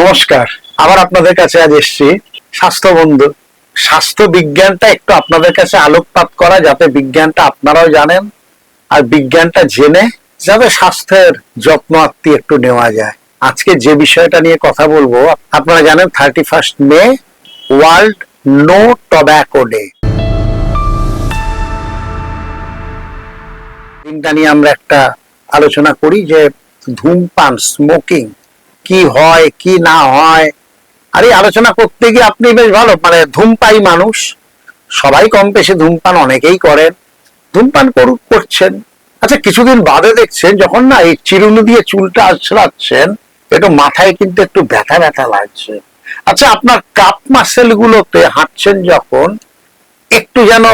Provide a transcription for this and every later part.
নমস্কার। আবার আপনাদের কাছে আজ এসেছি স্বাস্থ্য বন্ধু। স্বাস্থ্য বিজ্ঞানটা একটু আপনাদের কাছে আলোকপাত করা, যাতে বিজ্ঞানটা আপনারাও জানেন আর বিজ্ঞানটা জেনে যাতে স্বাস্থ্যের যত্ন আত্মি একটু নেওয়া যায়। আজকে যে বিষয়টা নিয়ে কথা বলবো, আপনারা জানেন 31 May world no tobacco day. দিনটা নিয়ে আমরা একটা আলোচনা করি যে ধূমপান, স্মোকিং কি হয় কি না হয়। আর এই আলোচনা করতে গিয়ে আপনি বেশ ভালো ধূমপাই মানুষ, সবাই কম বেশি ধূমপান অনেকেই করেন, ধূমপান করছেন। আচ্ছা, কিছুদিন বাদে দেখছেন যখন না এই চিরুনি দিয়ে চুলটা আঁচড়াচ্ছেন, একটু মাথায় কিন্তু একটু ব্যথা ব্যথা লাগছে। আচ্ছা, আপনার কাপ মাসেল গুলোতে হাঁটছেন যখন একটু যেন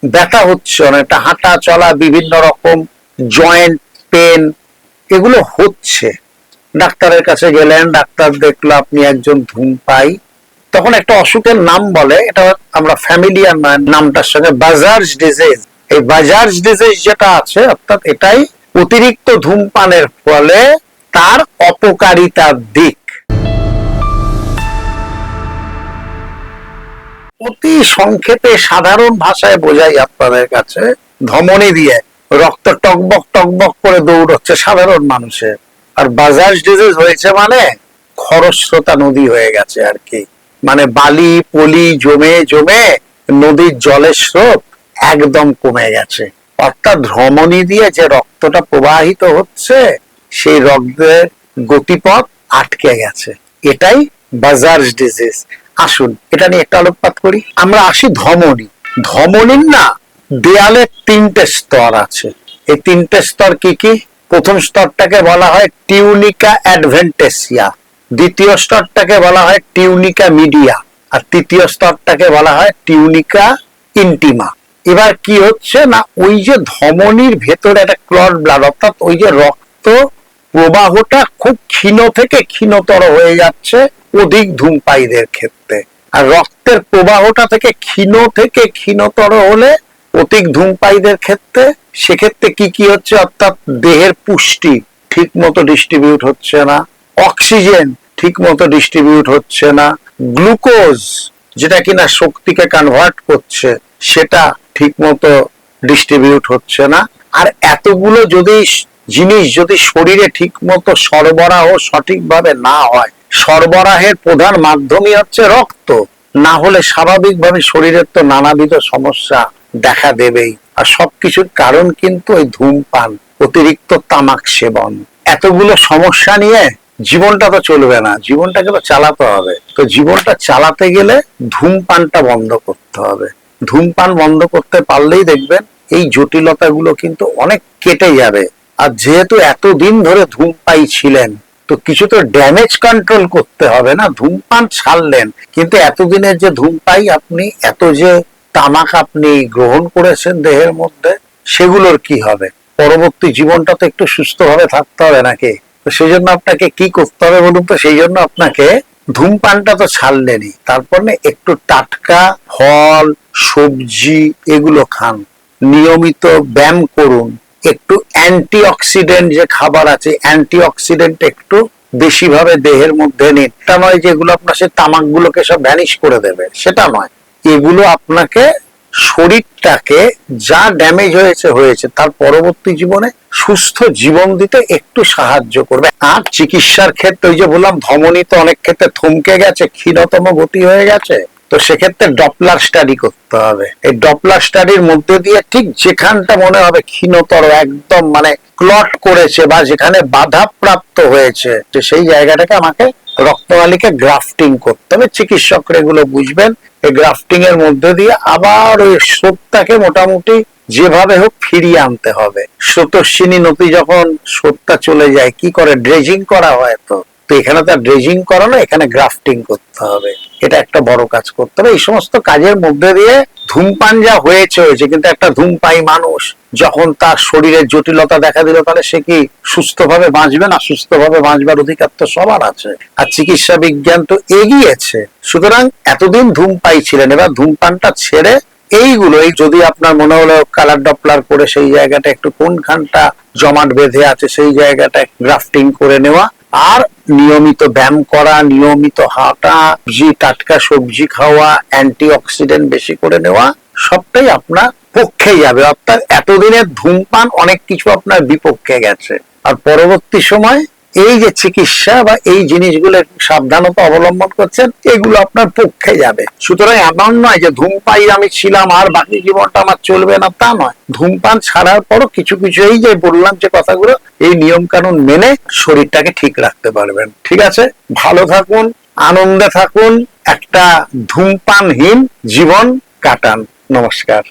ব্যথা হচ্ছে, অনেকটা হাঁটা চলা, বিভিন্ন রকম জয়েন্ট পেন এগুলো হচ্ছে। ডাক্তারের কাছে গেলেন, ডাক্তার দেখলো আপনি একজন ধূমপাই। তখন একটা অসুখের নাম বলে, এটা আমরা ফ্যামিলিয়ার নামটার সঙ্গে বাজার্স ডিজিজ। এই বাজার্স ডিজিজ যেটা আছে, অর্থাৎ এটাই অতিরিক্ত ধূমপানের ফলে তার অপকারিতার দিক। অতি সংক্ষেপে সাধারণ ভাষায় বোঝাই আপনাদের কাছে, ধমনী দিয়ে রক্ত টকবক টকবক করে দৌড়চ্ছে সাধারণ মানুষের। আর বাজার্স ডিজিজ হয়েছে মানে খরস্রোতা নদী হয়ে গেছে আর কি, বালি পলি জমে জমে নদীর জলের স্রোত একদম কমে গেছে। অর্থাৎ ধমনী দিয়ে যে রক্তটা প্রবাহিত হচ্ছে, সেই রক্তের গতিপথ আটকে গেছে। এটাই বাজার্স ডিজিজ। আসুন এটা নিয়ে একটা আলোকপাত করি। আমরা আসি ধমনী। ধমনীর না দেয়ালে 3টে স্তর আছে। এই 3টে স্তর কি কি? প্রথম স্তরটাকে বলা হয় টিউনিকা অ্যাডভেন্টেসিয়া, দ্বিতীয় স্তরটাকে বলা হয় টিউনিকা মিডিয়া, আর তৃতীয় স্তরটাকে বলা হয় টিউনিকা ইন্টিমা। এবার কি হচ্ছে না, ওই যে ধমনীর ভেতরে একটা ক্লট ব্লাড, অর্থাৎ ওই যে রক্ত প্রবাহটা খুব ক্ষীণ থেকে ক্ষীণতর হয়ে যাচ্ছে অধিক ধূমপায়ীদের ক্ষেত্রে। আর রক্তের প্রবাহটা থেকে ক্ষীণতর হলে অধিক ধূমপায়ীদের ক্ষেত্রে, সেক্ষেত্রে কি কি হচ্ছে, অর্থাৎ দেহের পুষ্টি ঠিক মতো ডিস্ট্রিবিউট হচ্ছে না, অক্সিজেন ঠিক মতো ডিস্ট্রিবিউট হচ্ছে না, গ্লুকোজ যেটা কিনা শক্তিকে কনভার্ট করছে সেটা ঠিক মতো ডিস্ট্রিবিউট হচ্ছে না। আর এতগুলো জিনিস যদি শরীরে ঠিক মতো সরবরাহ সঠিকভাবে না হয়, সরবরাহের প্রধান মাধ্যমই হচ্ছে রক্ত, না হলে স্বাভাবিকভাবে শরীরের তো নানাবিধ সমস্যা দেখা দেবেই। আর সবকিছুর কারণ কিন্তু ওই ধূমপান, অতিরিক্ত তামাক সেবন। এতগুলো সমস্যা নিয়ে জীবনটা তো চলবে না, জীবনটাকে তো চালাতে হবে। তো জীবনটা চালাতে গেলে ধূমপানটা বন্ধ করতে হবে। ধূমপান বন্ধ করতে পারলেই দেখবেন এই জটিলতাগুলো কিন্তু অনেক কেটে যাবে। আর যেহেতু এতদিন ধরে ধূমপাই ছিলেন, তো কিছু তো ড্যামেজ কন্ট্রোল করতে হবে না। ধূমপান ছাড়লেন, কিন্তু এতদিনের যে ধূমপাই, আপনি এত যে তামাক আপনি গ্রহণ করেছেন দেহের মধ্যে, সেগুলোর কি হবে? পরবর্তী জীবনটা তো একটু সুস্থভাবে থাকতে হবে নাকি? তো সেই জন্য আপনাকে কি করতে হবে বলুন তো? সেই জন্য আপনাকে ধূমপানটা তো ছাড়লেনই, তারপর একটু টাটকা ফল সবজি এগুলো খান, নিয়মিত ব্যায়াম করুন, একটু অ্যান্টিঅক্সিডেন্ট যে খাবার আছে, অ্যান্টিঅক্সিডেন্ট একটু বেশি ভাবে দেহের মধ্যে নিন। এটা নয় যে এগুলো আপনার সে তামাক গুলোকে সব ভ্যানিশ করে দেবে, সেটা নয়। এগুলো আপনাকে শরীরটাকে যা ড্যামেজ হয়েছে তার পরবর্তী জীবনে সুস্থ জীবন দিতে একটু সাহায্য করবে। আর চিকিৎসার ক্ষেত্রে ওই যে বললাম, ধমনী তো অনেক ক্ষেত্রে থমকে গেছে, ক্ষীণতম গতি হয়ে গেছে, তো সেক্ষেত্রে ডপলার স্টাডি করতে হবে। এই ডপলার স্টাডির মধ্যে দিয়ে ঠিক যেখানটা মনে হবে ক্ষীণতর, একদম ক্লট করেছে বা যেখানে বাধা প্রাপ্ত হয়েছে, সেই জায়গাটাকে আমাকে রক্তনালীকে গ্রাফটিং করতে হবে। চিকিৎসকরা এগুলো বুঝবেন। এই গ্রাফটিং এর মধ্যে দিয়ে আবার ওই স্রোতটাকে মোটামুটি যেভাবে হোক ফিরিয়ে আনতে হবে। স্রোতস্বিনী নদী যখন স্রোতটা চলে যায় কি করে? ড্রেজিং করা হয়। তো এখানে তার ড্রেজিং করা না, এখানে গ্রাফটিং করতে হবে। এটা একটা বড় কাজ করতে হবে। এই সমস্ত কাজের মধ্যে দিয়ে ধূমপান যা হয়েছে, কিন্তু একটা ধূমপায়ী মানুষ যখন তার শরীরের জটিলতা দেখা দিল, তাহলে সে কি সুস্থভাবে বাঁচবে না? সুস্থভাবে বাঁচবার অধিকার তো সবার আছে। আর চিকিৎসা বিজ্ঞান তো এগিয়েছে। সুতরাং এতদিন ধূমপায়ী ছিলেন, এবার ধূমপানটা ছেড়ে এইগুলো, যদি আপনার মনে হলো কালার ডপলার করে সেই জায়গাটা একটু কোনখানটা জমাট বেঁধে আছে সেই জায়গাটা গ্রাফটিং করে নেওয়া, আর নিয়মিত ব্যায়াম করা, নিয়মিত হাঁটা, টাটকা সবজি খাওয়া, অ্যান্টিঅক্সিডেন্ট বেশি করে নেওয়া, সবটাই আপনার পক্ষে যাবে। অর্থাৎ এতদিনের ধূমপান অনেক কিছু আপনার বিপক্ষে গেছে। আর পরবর্তী সময় এই যে চিকিৎসা বা এই জিনিসগুলো সাবধানতা অবলম্বন করছেন, এগুলো আপনার পক্ষে যাবে। সুতরাং এমন নয় যে ধূমপাই আমি ছিলাম আর বাকি জীবনটা আমার চলবে না, তা নয়। ধূমপান ছাড়ার পরও কিছু কিছু এই যে বললাম যে কথাগুলো, এই নিয়ম কানুন মেনে শরীরটাকে ঠিক রাখতে পারবেন। ঠিক আছে, ভালো থাকুন, আনন্দে থাকুন, একটা ধূমপানহীন জীবন কাটান। নমস্কার।